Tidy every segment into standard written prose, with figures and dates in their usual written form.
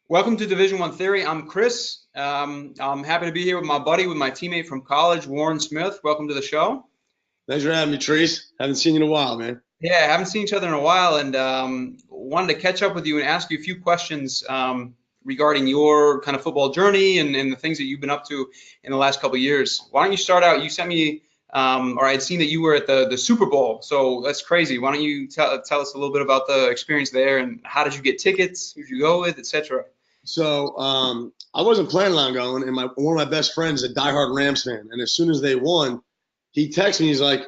Welcome to Division 1 Theory. I'm Chris. I'm happy to be here with my buddy, with my teammate from college, Warren Smith. Welcome to the show. Thanks for having me, Trace. Haven't seen you in a while, man. Yeah, haven't seen each other in a while, and wanted to catch up with you and ask you a few questions regarding your kind of football journey and the things that you've been up to in the last couple of years. Why don't you start out? You sent me, or I'd seen that you were at the Super Bowl, so that's crazy. Why don't you tell us a little bit about the experience there and how did you get tickets, who did you go with, etc. So I wasn't planning on going, and one of my best friends is a diehard Rams fan. And as soon as they won, he texted me. He's like,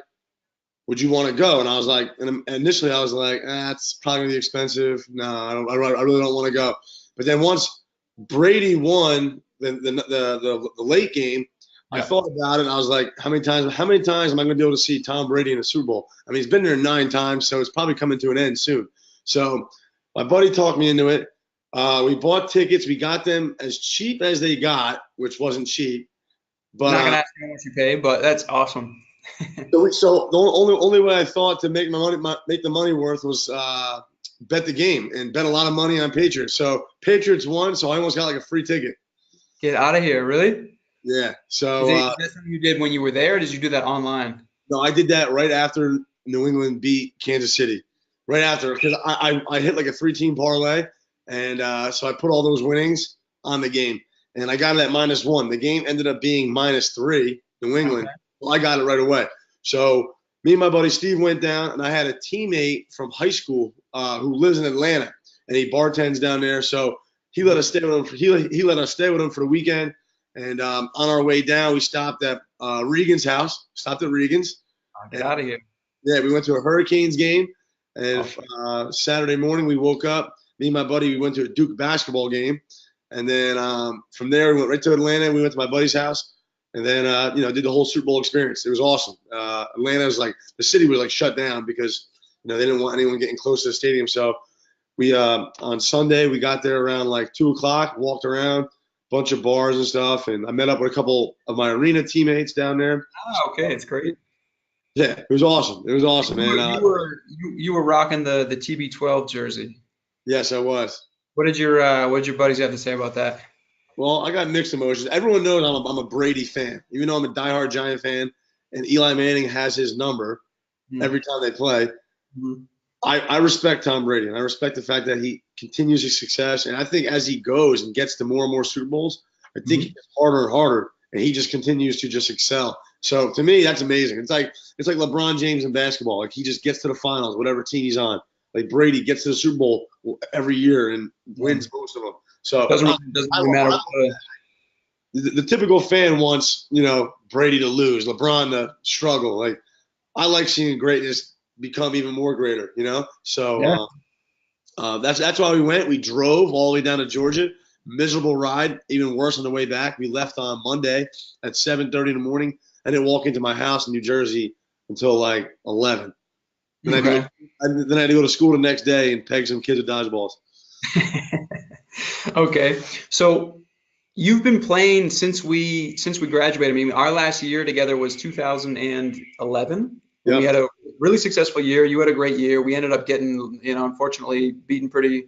"Would you want to go?" And I was like, and initially I was like, "It's probably gonna be expensive. No, I really don't want to go." But then once Brady won the late game, I thought about it. And I was like, "How many times am I going to be able to see Tom Brady in a Super Bowl?" I mean, he's been there 9 times, so it's probably coming to an end soon. So my buddy talked me into it. We bought tickets. We got them as cheap as they got, which wasn't cheap. I'm But not gonna ask you how much you paid, but that's awesome. so the only way I thought to make make the money worth was bet the game and bet a lot of money on Patriots. So Patriots won, so I almost got like a free ticket. Get out of here, really? Yeah. So Is that something you did when you were there, or did you do that online? no, I did that right after New England beat Kansas City. Right after, because I hit like a 3-team parlay, and so I put all those winnings on the game, and I got it at -1. The game ended up being -3, New England. Okay. Well, I got it right away. So me and my buddy Steve went down, and I had a teammate from high school who lives in Atlanta, and he bartends down there. So he let us stay with him. He let us stay with him for the weekend. And on our way down, we stopped at Regan's house. Stopped at Regan's. Get out of here. Yeah, we went to a Hurricanes game. And Oh, Saturday morning, we woke up. Me and my buddy, we went to a Duke basketball game. And then from there, we went right to Atlanta. We went to my buddy's house. And then, did the whole Super Bowl experience. It was awesome. Atlanta was like, the city was like shut down because, they didn't want anyone getting close to the stadium. So we, on Sunday, we got there around like 2 o'clock, walked around, bunch of bars and stuff. And I met up with a couple of my arena teammates down there. okay, it's great. Yeah, it was awesome. It was awesome, You, man. you were you were rocking the TB12 jersey. Yes, I was. What did your buddies have to say about that? Well, I got mixed emotions. Everyone knows I'm a Brady fan, even though I'm a diehard Giant fan, and Eli Manning has his number every time they play. Mm-hmm. I respect Tom Brady, and I respect the fact that he continues his success. And I think as he goes and gets to more and more Super Bowls, I think he gets harder and harder, and he just continues to just excel. So to me, that's amazing. It's like LeBron James in basketball. Like he just gets to the finals, whatever team he's on. Like Brady gets to the Super Bowl every year and wins most of them. So Doesn't really matter what the typical fan wants, Brady to lose, LeBron to struggle. Like I like seeing greatness become even more greater. yeah. So that's why we went. We drove all the way down to Georgia. Miserable ride, even worse on the way back. We left on Monday at 7:30 in the morning. I didn't walk into my house in New Jersey until like 11. Then I Okay. had to go to school the next day and peg some kids with dodgeballs. Okay. So you've been playing since we graduated. I mean, our last year together was 2011. And we Yep. had a really successful year. You had a great year. We ended up getting, unfortunately, beaten pretty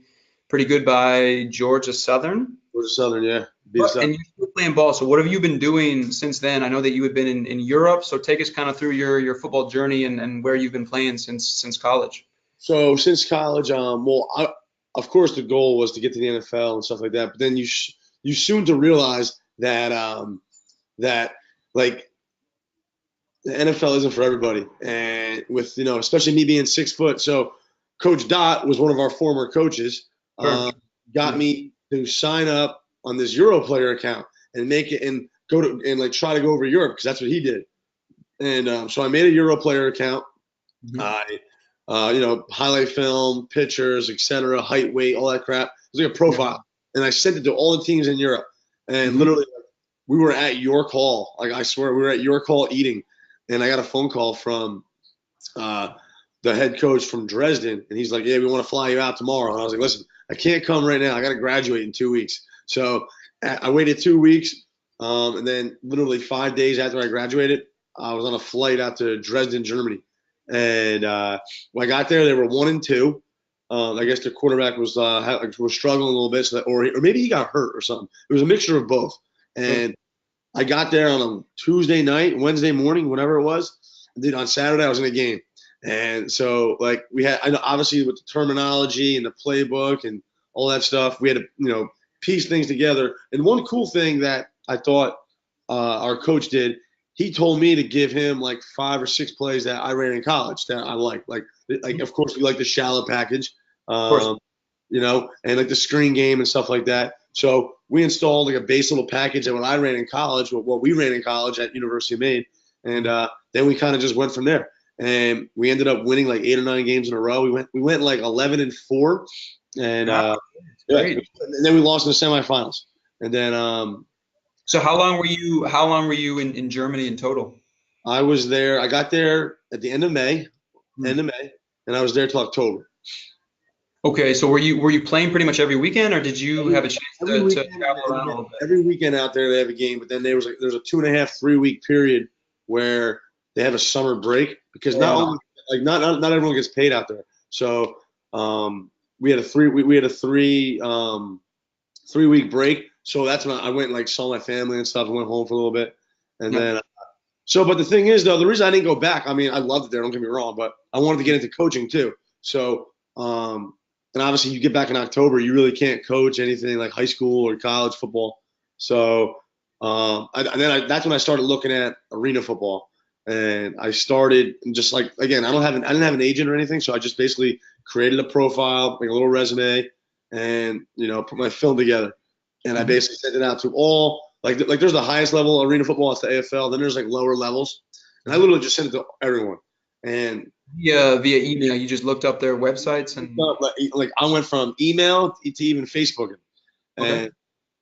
good by Georgia Southern. Georgia Southern, yeah. Beat us up. And you're still playing ball. So what have you been doing since then? I know that you had been in Europe. So take us kind of through your football journey and where you've been playing since college. So since college, of course the goal was to get to the NFL and stuff like that. But then you soon to realize that like the NFL isn't for everybody, and with especially me being 6 foot. So Coach Dot was one of our former coaches. Sure. Got me to sign up on this Euro player account and make it and go to and like try to go over to Europe because that's what he did. And so I made a Euro player account. Mhm. I highlight film, pictures, etc., height, weight, all that crap. It was like a profile, and I sent it to all the teams in Europe. And literally, we were at York Hall. Like I swear, we were at York Hall eating, and I got a phone call from the head coach from Dresden, and he's like, "Yeah, we want to fly you out tomorrow." And I was like, "Listen, I can't come right now. I got to graduate in 2 weeks." So I waited 2 weeks, and then literally 5 days after I graduated, I was on a flight out to Dresden, Germany. And when I got there, they were 1-2. I guess the quarterback was struggling a little bit, or maybe he got hurt or something. It was a mixture of both. And I got there on a Tuesday night, Wednesday morning, whatever it was. And then on Saturday, I was in a game. And so, like, I know, obviously with the terminology and the playbook and all that stuff, we had to, piece things together. And one cool thing that I thought our coach did, he told me to give him like 5 or 6 plays that I ran in college that I liked. Like of course, we like the shallow package, and like the screen game and stuff like that. So we installed like a base little package that what I ran in college, what we ran in college at University of Maine, and then we kind of just went from there. And we ended up winning like 8 or 9 games in a row. We went like 11-4, and and then we lost in the semifinals. And then so how long were you in Germany in total? I was there. I got there at the end of May, and I was there till October. Okay, so were you playing pretty much every weekend, or did you have a chance to travel around a little bit? Every weekend out there they have a game, but then there's a 2.5-3 week period where they have a summer break because not everyone gets paid out there. So we had a 3 week break. So that's when I went and like saw my family and stuff and went home for a little bit. And then but the thing is though, the reason I didn't go back, I mean, I loved it there, don't get me wrong, but I wanted to get into coaching too. So and obviously you get back in October, you really can't coach anything like high school or college football. So that's when I started looking at arena football. And I started just like, again, I didn't have an agent or anything. So I just basically created a profile, like a little resume, and, put my film together. And I basically sent it out to all, like there's the highest level arena football, it's the AFL. Then there's like lower levels. And I literally just sent it to everyone. And via email, you just looked up their websites and like I went from email to even Facebooking. And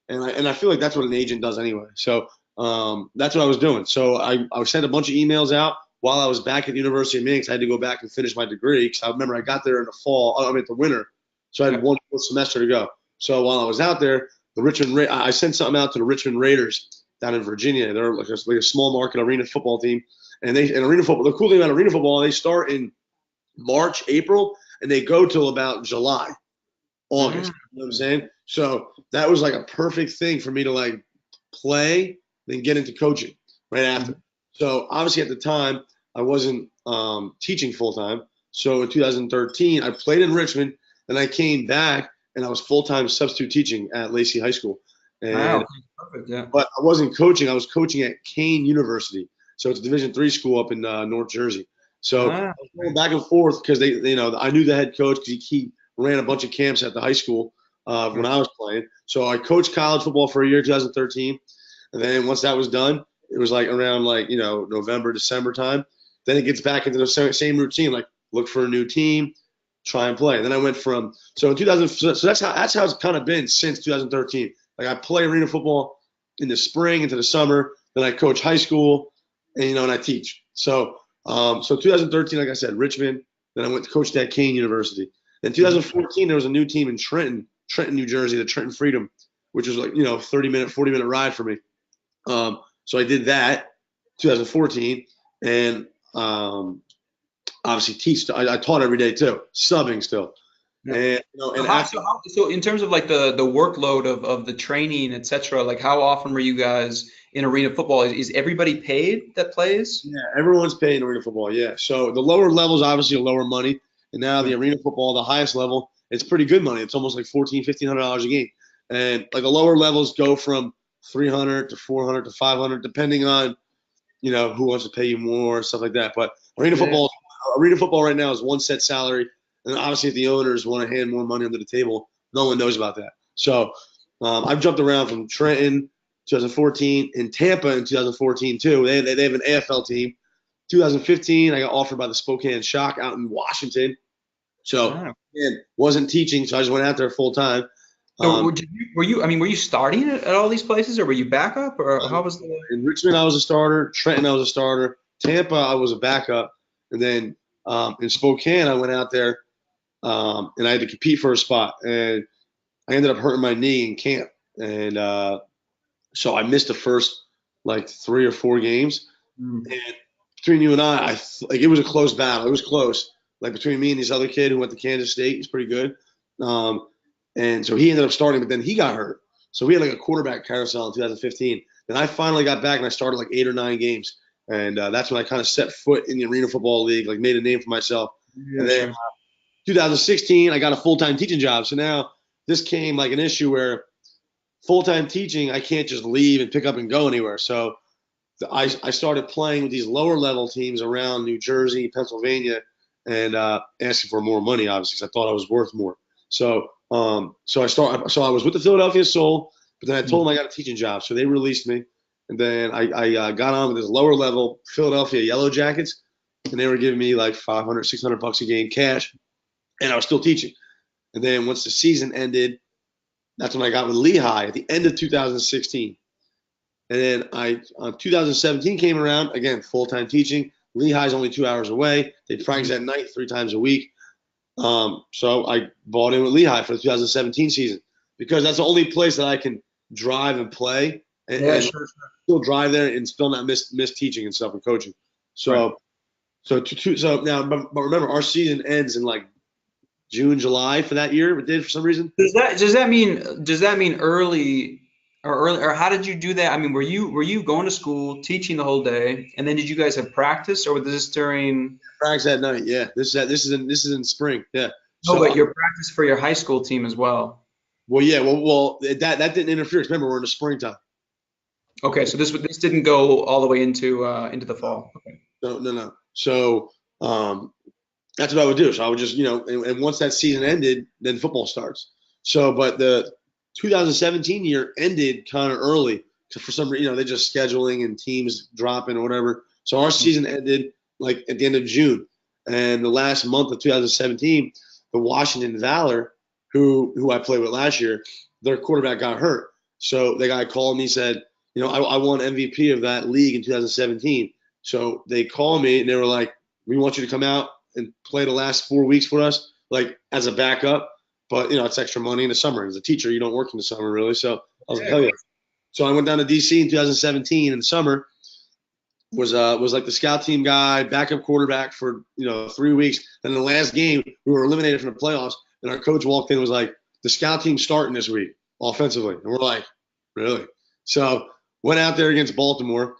I feel like that's what an agent does anyway. So that's what I was doing. So I sent a bunch of emails out while I was back at the University of Maine because I had to go back and finish my degree. Because I remember I got there in the winter. So I had one full semester to go. So while I was out there, I sent something out to the Richmond Raiders down in Virginia. They're like a small market arena football team. And arena football, the cool thing about arena football, they start in March, April, and they go till about July, August. You know what I'm saying? So that was like a perfect thing for me to like play, then get into coaching right after. So obviously at the time I wasn't teaching full time. So in 2013 I played in Richmond, then I came back and I was full-time substitute teaching at Lacey High School. And, perfect, yeah. But I wasn't coaching. I was coaching at Kane University. So it's a Division III school up in North Jersey. So I was going back and forth because I knew the head coach because he ran a bunch of camps at the high school when I was playing. So I coached college football for a year, 2013. And then once that was done, it was like around November, December time. Then it gets back into the same routine, like look for a new team, try and play. And then I went from in 2000. So that's how it's kind of been since 2013. Like I play arena football in the spring into the summer. Then I coach high school, and I teach. So 2013, like I said, Richmond. Then I went to coach at Kane University. In 2014, there was a new team in Trenton, New Jersey, the Trenton Freedom, which was like 30-minute, 40-minute ride for me. So I did that 2014, and obviously teach. I taught every day too, subbing still. And so in terms of like the workload of the training, etc., like how often were you guys in arena football? Is everybody paid that plays? Yeah, everyone's paid in arena football. Yeah. So the lower levels obviously are lower money, and now the arena football, the highest level, it's pretty good money. It's almost like $1,400-$1,500 a game, and like the lower levels go from $300 to $400 to $500, depending on who wants to pay you more, stuff like that. But arena football right now is one set salary. And obviously, if the owners want to hand more money under the table, no one knows about that. So I've jumped around from Trenton, 2014, and Tampa in 2014 too. They have an AFL team. 2015, I got offered by the Spokane Shock out in Washington. So again, wasn't teaching, so I just went out there full time. So were you starting at all these places, or were you backup, or how was the? In Richmond, I was a starter. Trenton, I was a starter. Tampa, I was a backup, and then in Spokane, I went out there. And I had to compete for a spot, and I ended up hurting my knee in camp, and so I missed the first like 3 or 4 games. And between you and I like it was a close battle. It was close, like between me and this other kid who went to Kansas State. He's pretty good. And so he ended up starting, but then he got hurt. So we had like a quarterback carousel in 2015. Then I finally got back and I started like 8 or 9 games. And that's when I kind of set foot in the Arena Football League, like made a name for myself. Yeah, and then sure. 2016, I got a full-time teaching job. So now this came like an issue where full-time teaching, I can't just leave and pick up and go anywhere. So I started playing with these lower level teams around New Jersey, Pennsylvania, and asking for more money, obviously, because I thought I was worth more. So so I was with the Philadelphia Soul, but then I told them I got a teaching job, so they released me, and then I got on with this lower level Philadelphia Yellow Jackets, and they were giving me like $500, $600 a game cash, and I was still teaching. And then once the season ended, that's when I got with Lehigh at the end of 2016. And then 2017 came around, again, full-time teaching. Lehigh's only 2 hours away. They practice at night 3 times a week. So I bought in with Lehigh for the 2017 season because that's the only place that I can drive and play and still drive there and still not miss teaching and stuff and coaching. So so now, but remember, our season ends in like June, July for that year. It did for some reason. Does that mean early or how did you do that? I mean, were you going to school, teaching the whole day, and then did you guys have practice, or was this during? Practice at night, yeah. This is in spring, yeah. No, So but your practice for your high school team as well. well, yeah, well, that didn't interfere. Remember, we're in the springtime. Okay, so this didn't go all the way into the fall. Okay. No. So that's what I would do. So I would just, and once that season ended, then football starts. So, but the 2017 year ended kind of early for some reason, they're just scheduling and teams dropping or whatever. So our season ended like at the end of June, and the last month of 2017, the Washington Valor, who I played with last year, their quarterback got hurt. So the guy called me and said, I won MVP of that league in 2017. So they called me and they were like, we want you to come out and play the last 4 weeks for us, like as a backup. But it's extra money in the summer. As a teacher, you don't work in the summer really. So I was like, hell yeah. So I went down to DC in 2017 in the summer. Was like the scout team guy, backup quarterback for 3 weeks. Then in the last game, we were eliminated from the playoffs, and our coach walked in and was like, the scout team's starting this week offensively, and we're like, really? So went out there against Baltimore.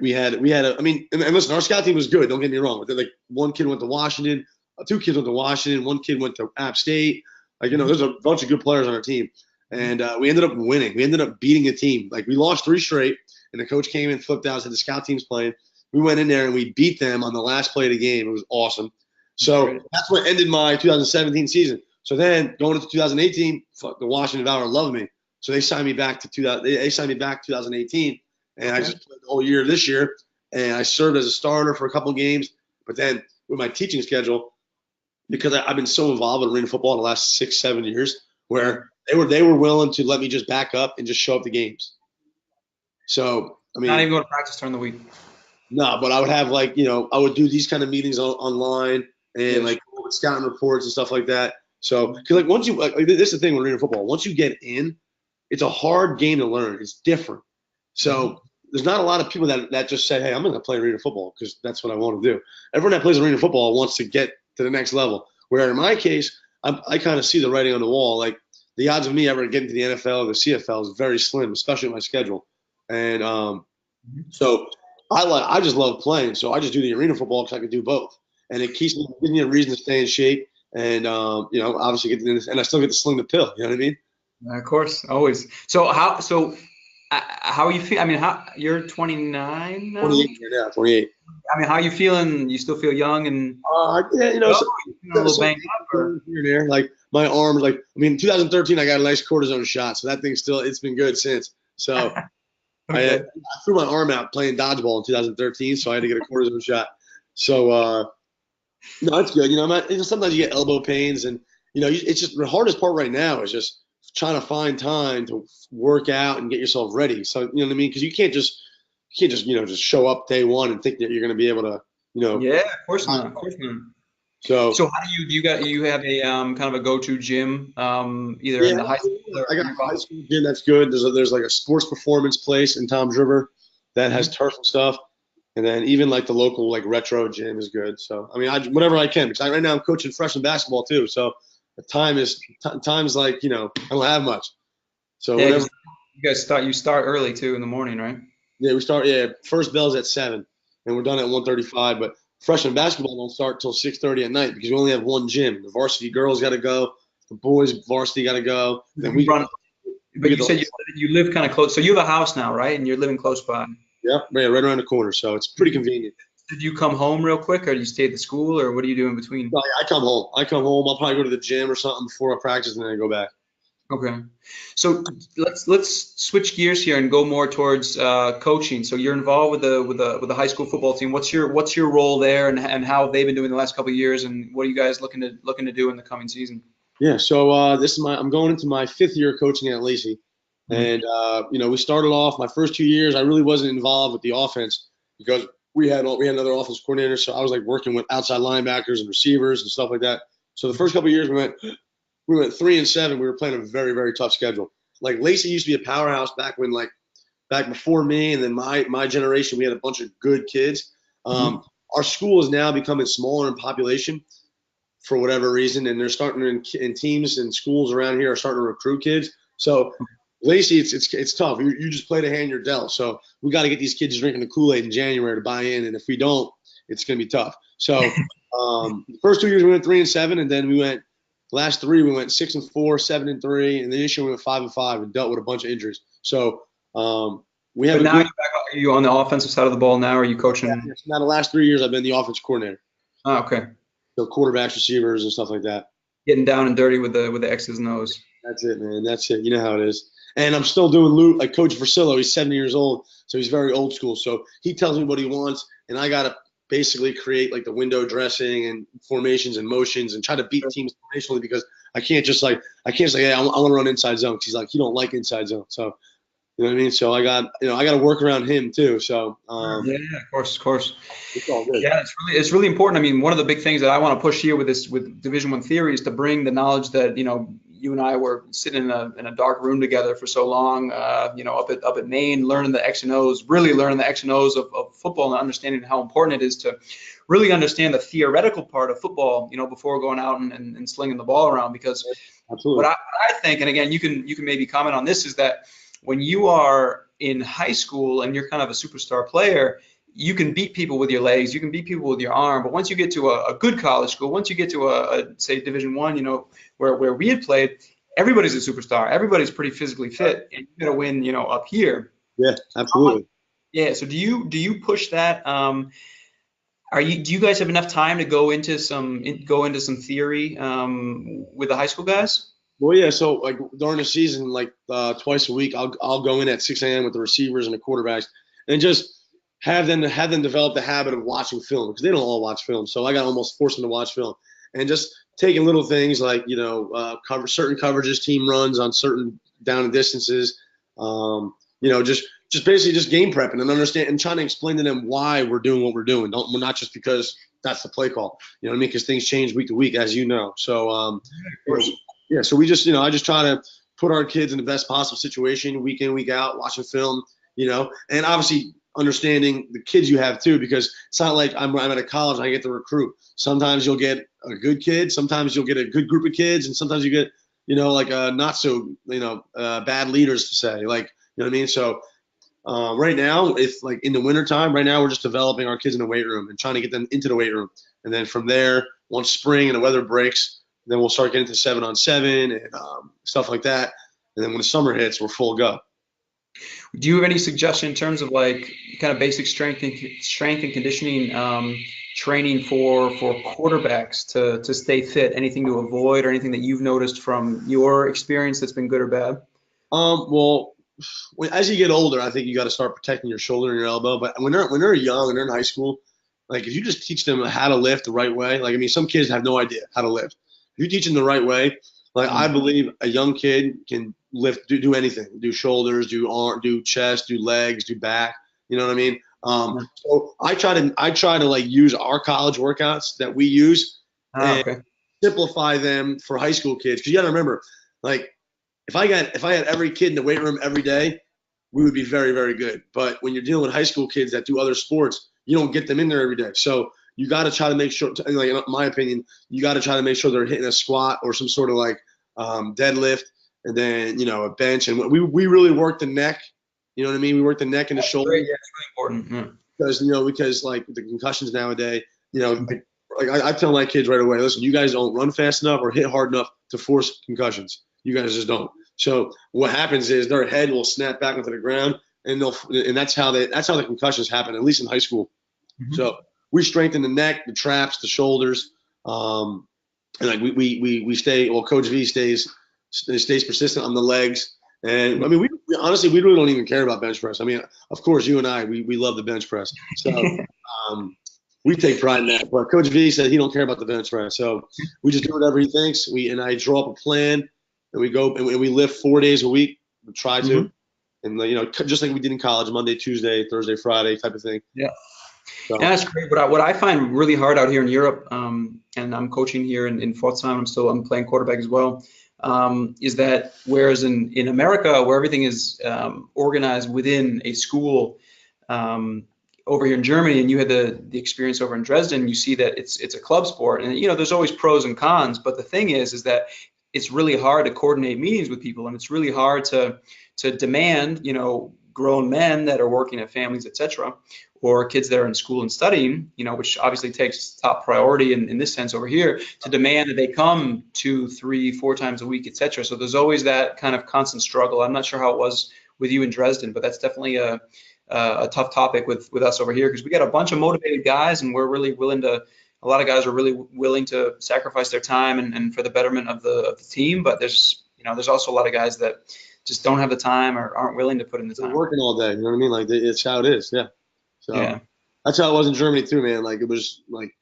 We had I mean, and listen, our scout team was good. Don't get me wrong. Like one kid went to Washington, 2 kids went to Washington, 1 kid went to App State. Like there's a bunch of good players on our team, and we ended up winning. We ended up beating a team. Like we lost 3 straight, and the coach came in, flipped out, said the scout team's playing. We went in there and we beat them on the last play of the game. It was awesome. So that's what ended my 2017 season. So then going into 2018, the Washington Valor loved me, so they signed me back to 2018, and I just played the whole year this year, and I served as a starter for a couple of games. But then with my teaching schedule, because I've been so involved in arena football in the last 6-7 years, where they were willing to let me just back up and just show up to games. So I mean, Not even going to practice during the week. no, but I would have I would do these kind of meetings online and like with scouting reports and stuff like that. So because once you this is the thing with arena football, once you get in, it's a hard game to learn. It's different. So there's not a lot of people that just say, hey, I'm going to play arena football because that's what I want to do. Everyone that plays arena football wants to get to the next level. Where in my case, I kind of see the writing on the wall. Like the odds of me ever getting to the NFL or the CFL is very slim, especially with my schedule. And so I just love playing. So I just do the arena football because I can do both, and it gives me a reason to stay in shape. And obviously and I still get to sling the pill. You know what I mean? Of course, always. So how are you feel? I mean, you're 29 now? 28 right now, 28. I mean, how are you feeling? You still feel young and yeah, a little banged up, or? Here and there. Like my arms, in 2013 I got a nice cortisone shot, so that thing's it's been good since. So Okay. I threw my arm out playing dodgeball in 2013, so I had to get a cortisone shot. So no, it's good. Sometimes you get elbow pains, and it's just the hardest part right now is just trying to find time to work out and get yourself ready. So you know what I mean? Because you can't just just show up day one and think that you're going to be able to Yeah, of course not. Of course not. So how do you have a kind of a go-to gym either in the high school or I got a high school gym that's good. There's like a sports performance place in Tom's River that has turf and stuff. And then even like the local like retro gym is good. So I mean, whatever I can, because right now I'm coaching freshman basketball too. So the time's like, I don't have much. So Yeah, whatever. 'cause you start early too in the morning, right? Yeah, we start. Yeah, first bell's at 7, and we're done at 1:35. But freshman basketball don't start till 6:30 at night because we only have one gym. The varsity girls got to go. The boys varsity got to go. Then You run, we but get you the said you live kind of close. So you have a house now, right? And you're living close by. yeah, right around the corner. So it's pretty convenient. Did you come home real quick, or do you stay at the school, or what do you do in between? So I come home. I come home. I'll probably go to the gym or something before I practice, and then I go back. Okay. So let's switch gears here and go more towards coaching. So you're involved with the high school football team. What's your role there, and how have they been doing the last couple of years, and what are you guys looking to do in the coming season? Yeah. So I'm going into my 5th year coaching at Lacey, Mhm. and we started off my first 2 years. I really wasn't involved with the offense because we had another offense coordinator, so I was like working with outside linebackers and receivers and stuff like that. So the first couple of years we went 3-7. We were playing a very, very tough schedule. Like Lacey used to be a powerhouse back before me, and then my generation, we had a bunch of good kids. Mhm. Our school is now becoming smaller in population for whatever reason, and they're starting in teams and schools around here are starting to recruit kids. So Lacey, it's tough. You just play the hand you're dealt. So we got to get these kids drinking the Kool-Aid in January to buy in, and if we don't, it's going to be tough. So the first 2 years we went 3-7, and then last 3 we went 6-4, 7-3, and then this year we went 5-5 and dealt with a bunch of injuries. So we have But a now good. are you on the offensive side of the ball now? Or are you coaching? Now the last 3 years I've been the offense coordinator, Oh, okay. so quarterbacks, receivers, and stuff like that. Getting down and dirty with the X's and O's. That's it, man. That's it. You know how it is. And I'm still doing Lou, like Coach Versillo. He's 70 years old, so he's very old school. So he tells me what he wants, and I gotta basically create like the window dressing and formations and motions and try to beat teams formationally because I can't say, hey, I want to run inside zone. 'Cause he's like, he don't like inside zone. So you know what I mean. So I got to work around him too. So Yeah, yeah, of course, of course. it's all good. Yeah, it's really important. I mean, one of the big things that I want to push here with Division 1 Theory is to bring the knowledge that you and I were sitting in a dark room together for so long, up at Maine, learning the X and O's, really learning the X and O's of football and understanding how important it is to really understand the theoretical part of football, before going out and slinging the ball around. Because what Absolutely. I think, and again, you can maybe comment on this, is that when you are in high school and you're kind of a superstar player, you can beat people with your legs, you can beat people with your arm. But once you get to a good college school, once you get to say Division 1, where we had played, everybody's a superstar. Everybody's pretty physically fit, and you got to win, up here. Yeah, absolutely. Yeah. So do you push that? Do you guys have enough time to go into some theory with the high school guys? Well, yeah. So like during the season, like twice a week, I'll go in at 6 a.m. with the receivers and the quarterbacks, and just have them develop the habit of watching film because they don't all watch film. So I got to almost force them to watch film and just taking little things like cover certain coverages, team runs on certain down and distances. Just basically just game prepping and understand and trying to explain to them why we're doing what we're doing. We're not just because that's the play call. You know what I mean? Because things change week to week, as you know. So Of course. yeah, so we just, I just try to put our kids in the best possible situation week in, week out, watching film, and obviously understanding the kids you have too, because it's not like I'm at a college and I get to recruit. Sometimes you'll get a good kid, sometimes you'll get a good group of kids, and sometimes you get, like not so, bad leaders to say, like, you know what I mean? So right now, if like in the wintertime, right now we're just developing our kids in the weight room and trying to get them into the weight room. And then from there, once spring and the weather breaks, then we'll start getting to 7-on-7 and stuff like that. And then when the summer hits, we're full go. Do you have any suggestion in terms of like kind of basic strength and conditioning training for quarterbacks to stay fit? Anything to avoid or anything that you've noticed from your experience that's been good or bad? Well, as you get older, I think you got to start protecting your shoulder and your elbow. But when they're young and they're in high school, like if you just teach them how to lift the right way, like I mean, some kids have no idea how to lift. If you teach them the right way, like I believe a young kid can lift, do anything, do shoulders, do arm, do chest, do legs, do back. You know what I mean? So I try to like use our college workouts that we use Ah, and okay. simplify them for high school kids. Because you got to remember, like if I had every kid in the weight room every day, we would be very, very good. But when you're dealing with high school kids that do other sports, you don't get them in there every day. So you got to try to make sure, like in my opinion, you got to try to make sure they're hitting a squat or some sort of like deadlift, and then a bench. And we really work the neck. You know what I mean? We work the neck and the shoulder. Great. Yeah, it's really important. Because like the concussions nowadays, like I tell my kids right away, listen, you guys don't run fast enough or hit hard enough to force concussions. You guys just don't. So what happens is their head will snap back into the ground, and that's how the concussions happen, at least in high school. Mm-hmm. So we strengthen the neck, the traps, the shoulders, and like we stay. Well, Coach V stays persistent on the legs, and I mean we honestly we really don't even care about bench press. I mean, of course, you and I we love the bench press, so we take pride in that. But Coach V said he don't care about the bench press, so we just do whatever he thinks. And I draw up a plan, and we go and we lift 4 days a week. We try to, and just like we did in college, Monday, Tuesday, Thursday, Friday type of thing. Yeah. So. Yeah, that's great. What I find really hard out here in Europe, and I'm coaching here in Pforzheim, I'm playing quarterback as well, is that whereas in America, where everything is organized within a school, over here in Germany, and you had the experience over in Dresden, you see that it's a club sport, and there's always pros and cons. But the thing is that it's really hard to coordinate meetings with people, and it's really hard to demand, grown men that are working at families, etc., or kids that are in school and studying, which obviously takes top priority in this sense over here, to demand that they come 2, 3, 4 times a week, etc. So there's always that kind of constant struggle. I'm not sure how it was with you in Dresden, but that's definitely a tough topic with us over here, because we got a bunch of motivated guys, and we're really willing to. A lot of guys are really willing to sacrifice their time and for the betterment of the team. But there's also a lot of guys that just don't have the time or aren't willing to put in the time. They're working all day. You know what I mean? Like it's how it is. Yeah. So yeah. That's how it was in Germany too, man. Like it was like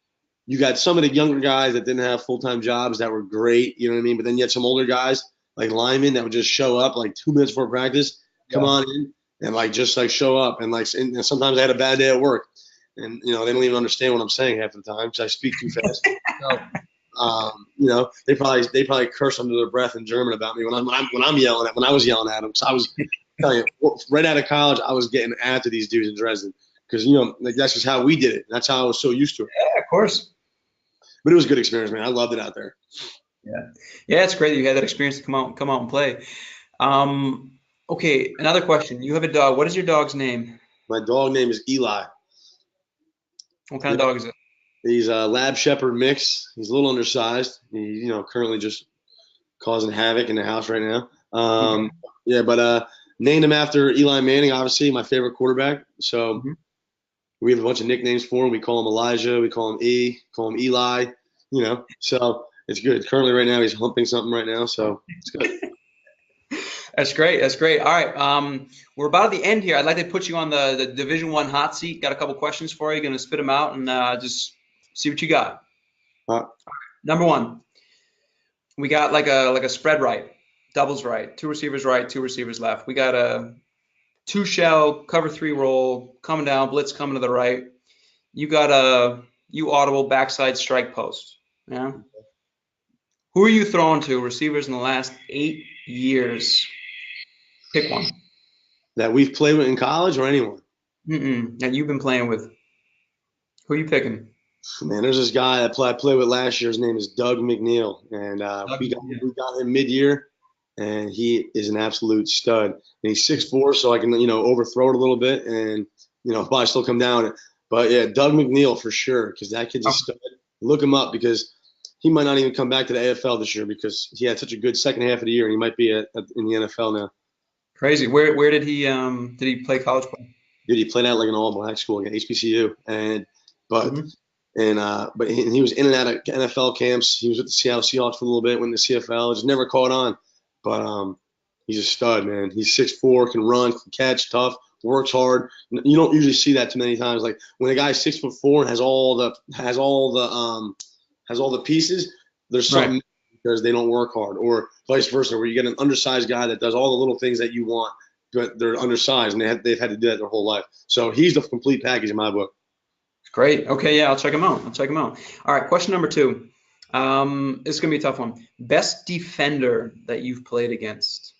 you got some of the younger guys that didn't have full-time jobs that were great. You know what I mean? But then you had some older guys like linemen that would just show up like 2 minutes before practice, come on in, and like just like show up, and and sometimes I had a bad day at work, and they don't even understand what I'm saying half the time because I speak too fast. So, they probably curse under their breath in German about me when I was yelling at them. So I was telling you, right out of college, I was getting after these dudes in Dresden because like that's just how we did it. That's how I was so used to it. Yeah, of course. But it was a good experience, man. I loved it out there. Yeah, it's great that you had that experience to come out and play. Okay, another question. You have a dog. What is your dog's name? My dog name is Eli. What kind of dog is it? He's a Lab Shepherd mix. He's a little undersized. He's currently just causing havoc in the house right now. Yeah, but named him after Eli Manning, obviously my favorite quarterback. So we have a bunch of nicknames for him. We call him Elijah. We call him call him Eli. So it's good. Currently, right now, he's humping something right now, so it's good. That's great. That's great. All right. We're about at the end here. I'd like to put you on the Division I hot seat. Got a couple questions for you. Going to spit them out and just see what you got. All right. Number one, we got like a spread right, doubles right, 2 receivers right, 2 receivers left. We got a 2 shell, cover 3 roll, coming down, blitz coming to the right. You got a audible backside strike post. Yeah. Who are you throwing to receivers in the last 8 years? Pick one. That we've played with in college or anyone? That you've been playing with. Who are you picking? Man, there's this guy that I played with last year. His name is Doug McNeil, and we got him mid-year, and he is an absolute stud. And he's 6'4", so I can overthrow it a little bit, and probably still come down. But yeah, Doug McNeil for sure, because that kid's a stud. Look him up because he might not even come back to the AFL this year because he had such a good second half of the year, and he might be in the NFL now. Crazy. Where did he play college play? Dude, he played at like an all-black school, like HBCU, but he was in and out of NFL camps. He was with the Seattle Seahawks for a little bit, went to the CFL, just never caught on. But he's a stud, man. He's 6'4", can run, can catch, tough, works hard. You don't usually see that too many times. Like when a guy's 6'4" and has all the pieces, there's something because they don't work hard, or vice versa, where you get an undersized guy that does all the little things that you want, but they're undersized and they've had to do that their whole life. So he's the complete package in my book. Great. Okay, yeah, I'll check him out. All right, question number 2. This is gonna be a tough one. Best defender that you've played against?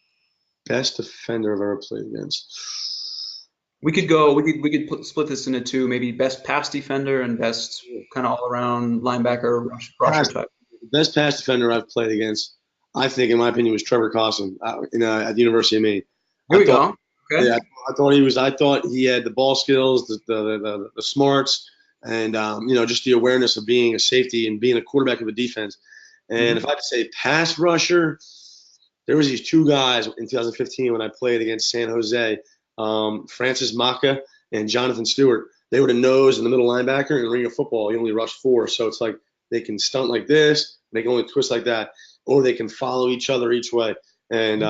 Best defender I've ever played against. We could split this into two, maybe best pass defender and best kind of all around linebacker rusher Pass, type. the best pass defender I've played against, I think, in my opinion, was Trevor Costin at the University of Maine. Here I we thought, go. Okay. yeah, I thought he had the ball skills, the smarts, and just the awareness of being a safety and being a quarterback of a defense. And if I had to say pass rusher, there was these two guys in 2015 when I played against San Jose, Francis Maka and Jonathan Stewart. They were the nose and the middle linebacker. In ring of football, you only rush four, so it's like they can stunt like this, they can only twist like that, or they can follow each other each way. And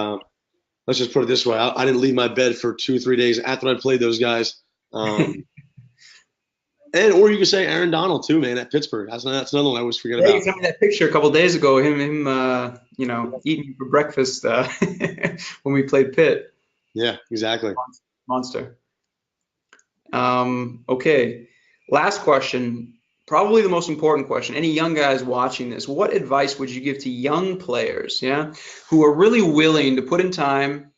let's just put it this way: I didn't leave my bed for 2-3 days after I played those guys. Or you could say Aaron Donald too, man, at Pittsburgh. That's another one I always forget Yeah, about. you sent me that picture a couple days ago. Him, eating you for breakfast when we played Pitt. Yeah, exactly. Monster. Okay. Last question. Probably the most important question. Any young guys watching this, what advice would you give to young players, yeah, who are really willing to put in time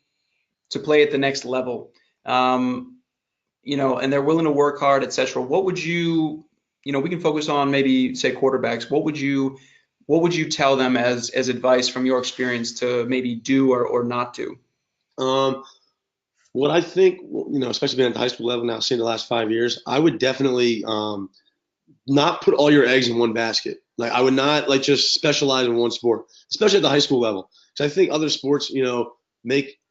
to play at the next level, and they're willing to work hard, etc. What would you, we can focus on maybe say quarterbacks. What would you tell them as advice from your experience to maybe do or not do? What I think, especially being at the high school level now, seeing the last 5 years, I would definitely not put all your eggs in one basket. Like I would not like just specialize in one sport, especially at the high school level. Because I think other sports, it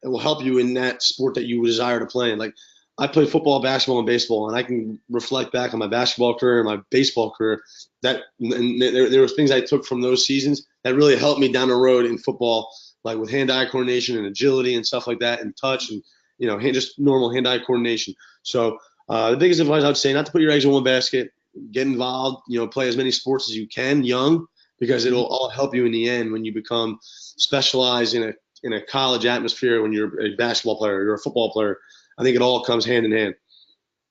will help you in that sport that you desire to play in. Like I played football, basketball, and baseball, and I can reflect back on my basketball career and my baseball career. There were things I took from those seasons that really helped me down the road in football, like with hand-eye coordination and agility and stuff like that, and touch and just normal hand-eye coordination. So the biggest advice I would say, not to put your eggs in one basket. Get involved, play as many sports as you can young, because it'll all help you in the end when you become specialized in a college atmosphere. When you're a basketball player, you're a football player. I think it all comes hand in hand.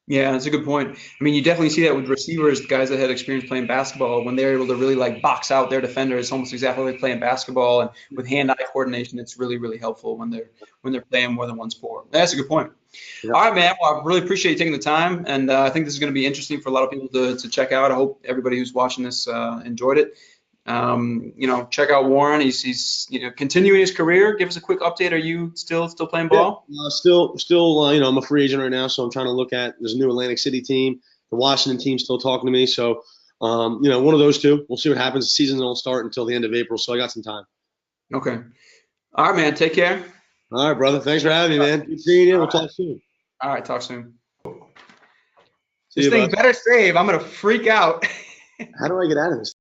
Yeah, that's a good point. I mean, you definitely see that with receivers, guys that had experience playing basketball, when they're able to really like box out their defender, it's almost exactly like playing basketball. And with hand-eye coordination, it's really, really helpful when they're playing more than one sport. That's a good point. Yep. All right, man. Well, I really appreciate you taking the time, and I think this is going to be interesting for a lot of people to check out. I hope everybody who's watching this enjoyed it. Check out Warren. He's continuing his career. Give us a quick update. Are you still playing ball? Yeah, I'm a free agent right now, so I'm trying to look at. There's a new Atlantic City team. The Washington team's still talking to me, so one of those two. We'll see what happens. The season won't start until the end of April, so I got some time. Okay. All right, man. Take care. All right, brother. Thanks for having me, man. Good seeing you. We'll talk soon. All right. Talk soon. See This you, thing bud. better save. I'm gonna freak out. How do I get out of this?